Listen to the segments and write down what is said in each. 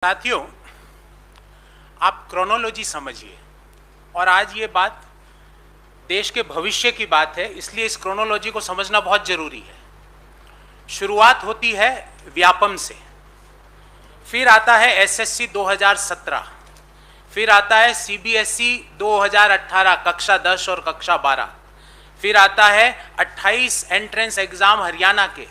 साथियों, आप क्रोनोलॉजी समझिए। और आज ये बात देश के भविष्य की बात है, इसलिए इस क्रोनोलॉजी को समझना बहुत जरूरी है। शुरुआत होती है व्यापम से, फिर आता है एसएससी 2017, फिर आता है सीबीएसई 2018 कक्षा 10 और कक्षा 12, फिर आता है 28 एंट्रेंस एग्जाम हरियाणा के,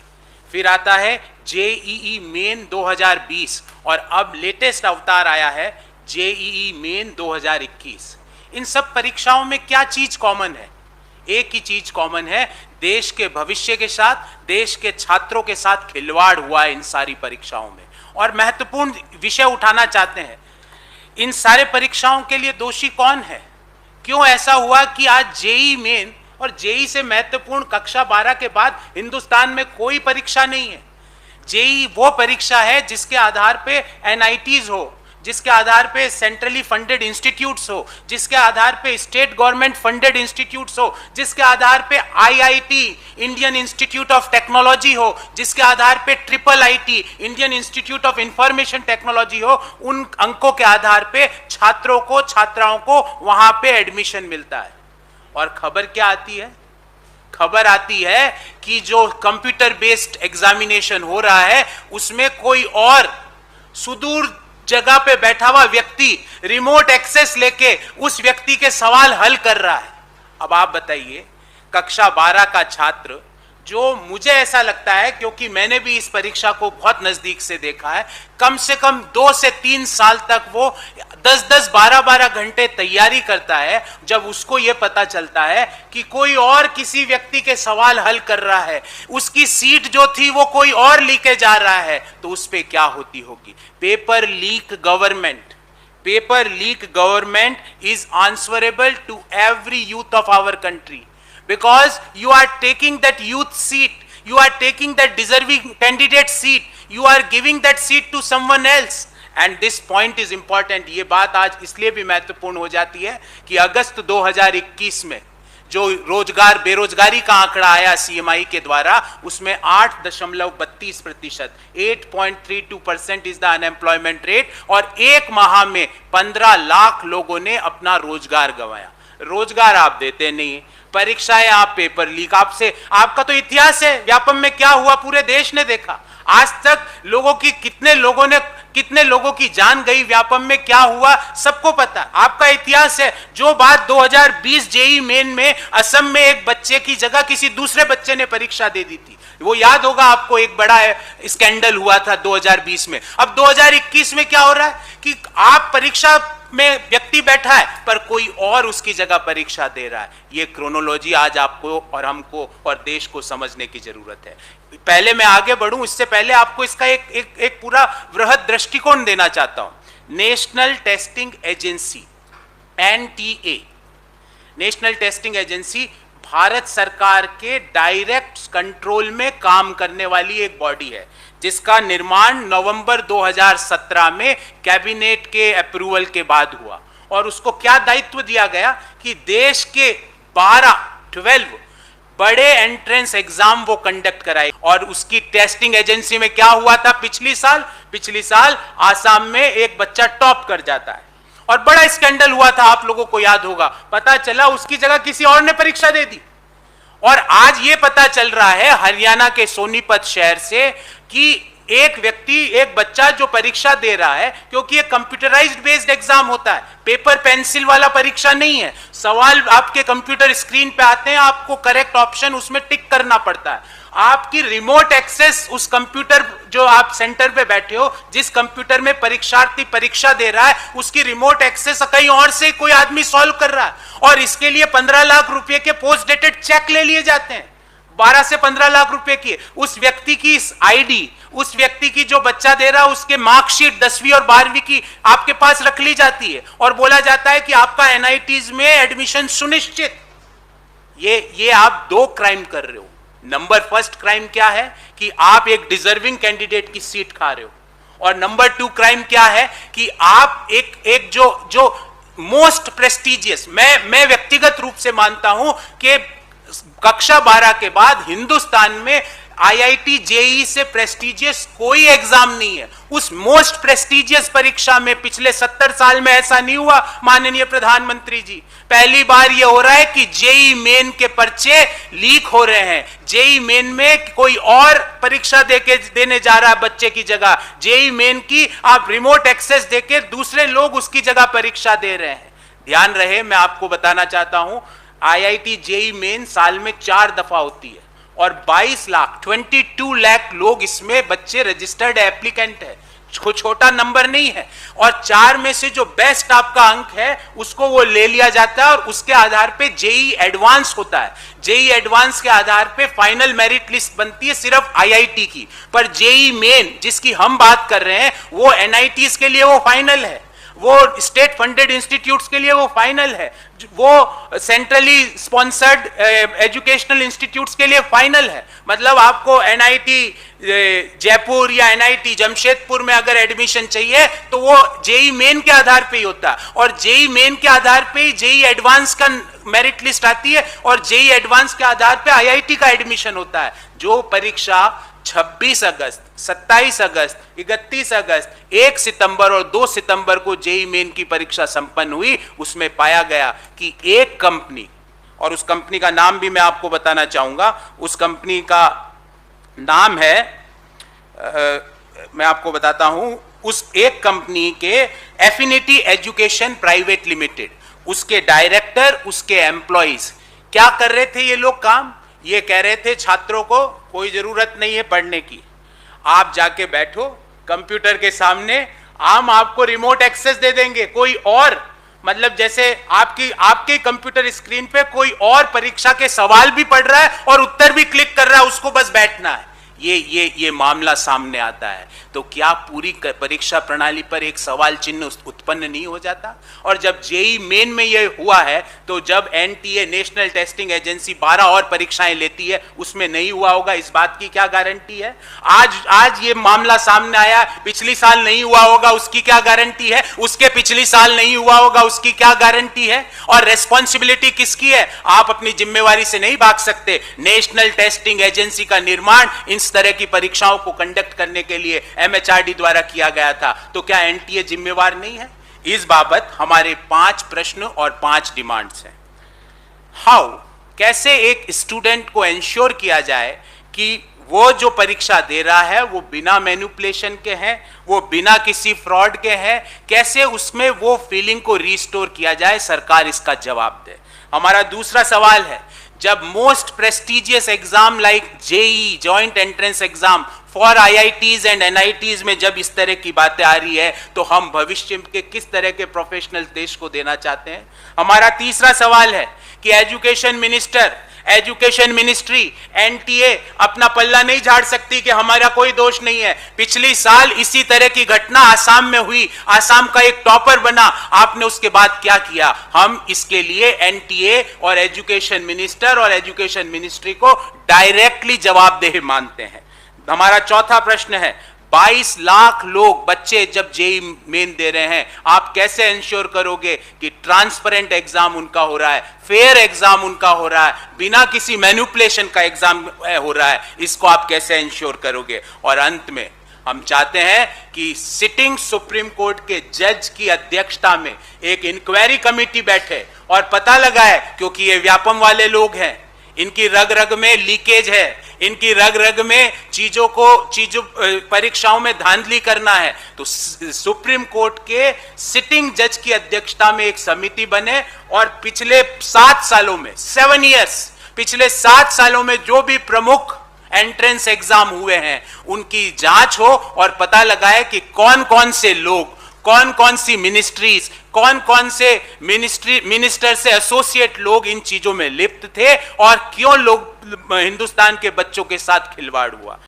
फिर आता है जेईई मेन 2020 और अब लेटेस्ट अवतार आया है जेईई मेन 2021। इन सब परीक्षाओं में क्या चीज कॉमन है? एक ही चीज कॉमन है, देश के भविष्य के साथ, देश के छात्रों के साथ खिलवाड़ हुआ है इन सारी परीक्षाओं में। और महत्वपूर्ण विषय उठाना चाहते हैं, इन सारे परीक्षाओं के लिए दोषी कौन है? क्यों ऐसा हुआ कि आज जेईई मेन और जेईई से महत्वपूर्ण कक्षा 12 के बाद हिंदुस्तान में कोई परीक्षा नहीं है? जेईई वो परीक्षा है जिसके आधार पे एनआईटीज हो, जिसके आधार पे सेंट्रली फंडेड इंस्टीट्यूट्स हो, जिसके आधार पे स्टेट गवर्नमेंट फंडेड इंस्टीट्यूट्स हो, जिसके आधार पे IIT Indian institute of technology हो, जिसके आधार पे triple IT Indian institute of information technology हो। उन अंकों के आधार पे छात्रों को, छात्राओं को वहां पे एडमिशन मिलता है। और खबर क्या आती है? खबर आती है कि जो कंप्यूटर बेस्ड एग्जामिनेशन हो रहा है उसमें कोई और सुदूर जगह पे बैठा हुआ व्यक्ति रिमोट एक्सेस लेके उस व्यक्ति के सवाल हल कर रहा है। अब आप बताइए, कक्षा 12 का छात्र, जो मुझे ऐसा लगता है क्योंकि मैंने भी इस परीक्षा को बहुत नजदीक से देखा है, कम से कम 2 से 3 साल तक वो 10-10, 12-12 घंटे तैयारी करता है। जब उसको ये पता चलता है कि कोई और किसी व्यक्ति के सवाल हल कर रहा है, उसकी सीट जो थी वो कोई और लेके जा रहा है, तो उस पे क्या होती होगी? Paper leak government, paper leak government is answerable to every youth of our country, because you are taking that youth seat, you are taking that deserving candidate seat, you are giving that seat to someone else, and this point is important। ये बात आज इसलिए भी महत्वपूर्ण हो जाती है कि अगस्त 2021 में जो रोजगार बेरोजगारी का आंकड़ा आया सीएमआई के द्वारा, उसमें 8.32%, 8.32% इज द अनएम्प्लॉयमेंट रेट, और एक माह में 15 लाख लोगों ने अपना रोजगार गंवाया। रोजगार आप देते नहीं, परीक्षाएं आप पेपर लीक, आपसे, आपका तो इतिहास है व्यापम में क्या हुआ पूरे देश ने देखा। आज तक लोगों की कितने लोगों की जान गई, व्यापम में क्या हुआ सबको पता, आपका इतिहास है। जो बात 2020 जेईई मेन में असम में एक बच्चे की जगह किसी दूसरे बच्चे ने परीक्षा दे दी थी, वो याद होगा आपको, एक बड़ा स्कैंडल हुआ था 2020 में। अब 2021 में क्या हो रहा है कि आप परीक्षा में व्यक्ति बैठा है पर कोई और उसकी जगह परीक्षा दे रहा है। ये क्रोनोलॉजी आज आपको और हमको और देश को समझने की जरूरत है। पहले मैं आगे बढ़ूं, इससे पहले आपको इसका एक पूरा वृहद दृष्टिकोण देना चाहता हूं। National testing agency, NTA, national testing agency Bharat सरकार के डायरेक्ट कंट्रोल में काम करने वाली एक बॉडी है, जिसका निर्माण नवंबर 2017 में कैबिनेट के अप्रूवल के बाद हुआ। और उसको क्या दायित्व दिया गया कि देश के 12 बड़े एंट्रेंस एग्जाम वो कंडक्ट कराए। और उसकी टेस्टिंग एजेंसी में क्या हुआ था पिछली साल आसाम में एक बच्चा टॉप कर जाता है और बड़ा स्कैंडल हुआ था, आप लोगों को याद होगा। पता चला उसकी जगह किसी और ने परीक्षा दे दी। और आज ये पता चल रहा है हरियाणा के सोनीपत शहर से कि एक बच्चा जो परीक्षा दे रहा है, क्योंकि ये कंप्यूटराइज्ड बेस्ड एग्जाम होता है, पेपर पेंसिल वाला परीक्षा नहीं है। सवाल आपके कंप्यूटर स्क्रीन पे आते हैं, आपको करेक्ट ऑप्शन उसमें टिक करना पड़ता है। आपकी रिमोट एक्सेस उस कंप्यूटर, जो आप सेंटर पे बैठे हो, जिस कंप्यूटर में परीक्षार्थी परीक्षा दे रहा है, उसकी रिमोट एक्सेस कहीं और से कोई आदमी सॉल्व कर रहा है। और इसके लिए 15 लाख रुपए के पोस्ट डेटेड चेक ले लिए जाते हैं, 12 से 15 लाख रुपए की। उस व्यक्ति की आईडी, उस व्यक्ति की जो बच्चा दे रहा है उसके मार्कशीट 10वीं और 12वीं की आपके पास रख ली जाती है और बोला जाता है कि आपका एनआईटीज में एडमिशन सुनिश्चित। ये आप 2 क्राइम कर रहे हो। नंबर फर्स्ट क्राइम क्या है कि आप एक डिजर्विंग कैंडिडेट की सीट खा रहे हो, और नंबर 2 क्राइम क्या है कि आप एक जो मोस्ट प्रेस्टिजियस, मैं व्यक्तिगत रूप से मानता हूं कि कक्षा 12 के बाद हिंदुस्तान में आईआईटी जेईई से प्रेस्टिजियस कोई एग्जाम नहीं है। उस मोस्ट प्रेस्टिजियस परीक्षा में पिछले 70 साल में ऐसा नहीं हुआ माननीय प्रधानमंत्री जी। पहली बार यह हो रहा है कि जेईई मेन के पर्चे लीक हो रहे हैं। जेईई मेन में कोई और परीक्षा देने जा रहा है बच्चे की जगह। जेईई मेन की आप रिमोट एक्सेस देके दूसरे लोग उसकी जगह परीक्षा दे रहे हैं। ध्यान रहे, मैं आपको बताना चाहता हूं, आईआईटी जेईई मेन साल में 4 दफा होती है और 22 लाख लोग इसमें बच्चे रजिस्टर्ड एप्लीकेंट है। छोटा नंबर नहीं है। और 4 में से जो बेस्ट आपका अंक है उसको वो ले लिया जाता है और उसके आधार पे जेईई एडवांस होता है। जेईई एडवांस के आधार पे फाइनल मेरिट लिस्ट बनती है सिर्फ आईआईटी की। पर जेईई मेन जिसकी हम बात कर रहे हैं वो एनआईटीज के लिए वो फाइनल है, वो स्टेट फंडेड इंस्टीट्यूट्स के लिए वो फाइनल है, वो सेंट्रली स्पॉन्सर्ड एजुकेशनल इंस्टीट्यूट्स के लिए फाइनल है। मतलब आपको एनआईटी जयपुर या एनआईटी जमशेदपुर में अगर एडमिशन चाहिए तो वो जेईई मेन के आधार पे ही होता है और जेईई मेन के आधार पे ही जेईई एडवांस का मेरिट लिस्ट आती है और जेईई एडवांस के आधार पे आईआईटी का एडमिशन होता है। जो परीक्षा 26 अगस्त, 27 अगस्त, 31 अगस्त, 1 सितंबर और 2 सितंबर को जेईई मेन की परीक्षा संपन्न हुई, उसमें पाया गया कि एक कंपनी, और उस कंपनी का नाम भी मैं आपको बताना चाहूंगा, उस कंपनी का नाम है मैं आपको बताता हूं, उस एक कंपनी के एफिनिटी एजुकेशन प्राइवेट लिमिटेड, उसके डायरेक्टर, उसके एम्प्लॉइज क्या कर रहे थे ये लोग काम? ये कह रहे थे छात्रों को कोई जरूरत नहीं है पढ़ने की, आप जाके बैठो कंप्यूटर के सामने, हम आपको रिमोट एक्सेस दे देंगे। कोई और, मतलब जैसे आपके कंप्यूटर स्क्रीन पे कोई और परीक्षा के सवाल भी पढ़ रहा है और उत्तर भी क्लिक कर रहा है, उसको बस बैठना है। ये मामला सामने आता है तो क्या पूरी परीक्षा प्रणाली पर एक सवाल चिन्ह उत्पन्न नहीं हो जाता? और जब जेईई मेन में ये हुआ है तो जब एनटीए नेशनल टेस्टिंग एजेंसी 12 और परीक्षाएं लेती है उसमें नहीं हुआ होगा, इस बात की क्या गारंटी है? आज ये मामला सामने आया, पिछली साल नहीं हुआ होगा उसकी क्या गारंटी है? उसके पिछली साल नहीं हुआ होगा उसकी क्या गारंटी है? और रेस्पॉन्सिबिलिटी किसकी है? आप अपनी जिम्मेवारी से नहीं भाग सकते। नेशनल टेस्टिंग एजेंसी का निर्माण इस तरह की परीक्षाओं को कंडक्ट करने के लिए एमएचआरडी द्वारा किया गया था, तो क्या एनटीए जिम्मेवार नहीं है? इस बाबत हमारे 5 प्रश्न और 5 डिमांड्स हैं। हाउ, कैसे एक स्टूडेंट को एंश्योर किया जाए कि वो जो परीक्षा दे रहा है वो बिना मैनिपुलेशन के हैं, वो बिना किसी फ्रॉड के हैं, कैसे उसमें वो फीलिंग को रिस्टोर किया जाए? सरकार इसका जवाब दे। हमारा दूसरा सवाल है, जब most prestigious exam like JEE joint entrance exam for IITs and NITs में जब इस तरह की बातें आ रही है तो हम भविष्य के किस तरह के प्रोफेशनल देश को देना चाहते हैं? हमारा तीसरा सवाल है कि एजुकेशन मिनिस्ट्री, एनटीए अपना पल्ला नहीं झाड़ सकती कि हमारा कोई दोष नहीं है। पिछली साल इसी तरह की घटना आसाम में हुई, आसाम का एक टॉपर बना, आपने उसके बाद क्या किया? हम इसके लिए एनटीए और एजुकेशन मिनिस्टर और एजुकेशन मिनिस्ट्री को डायरेक्टली जवाबदेह मानते हैं। हमारा चौथा प्रश्न है, 22 लाख लोग बच्चे जब जेईई मेन दे रहे हैं, आप कैसे इंश्योर करोगे कि ट्रांसपेरेंट एग्जाम उनका हो रहा है, फेयर एग्जाम उनका हो रहा है, बिना किसी मैनिपुलेशन का एग्जाम हो रहा है? इसको आप कैसे इंश्योर करोगे? और अंत में हम चाहते हैं कि सिटिंग सुप्रीम कोर्ट के जज की अध्यक्षता में एक इंक्वायरी कमेटी बैठे और पता लगाए, क्योंकि ये व्यापम वाले लोग हैं, इनकी रग रग में लीकेज है, इनकी रग रग में चीजों परीक्षाओं में धांधली करना है, तो सुप्रीम कोर्ट के सिटिंग जज की अध्यक्षता में एक समिति बने और पिछले 7 सालों में, 7 इयर्स, पिछले 7 सालों में जो भी प्रमुख एंट्रेंस एग्जाम हुए हैं उनकी जांच हो और पता लगाए कि कौन कौन से लोग, कौन कौन सी मिनिस्ट्रीज, कौन कौन से मिनिस्टर से एसोसिएट लोग इन चीजों में लिप्त थे और क्यों लोग हिंदुस्तान के बच्चों के साथ खिलवाड़ हुआ।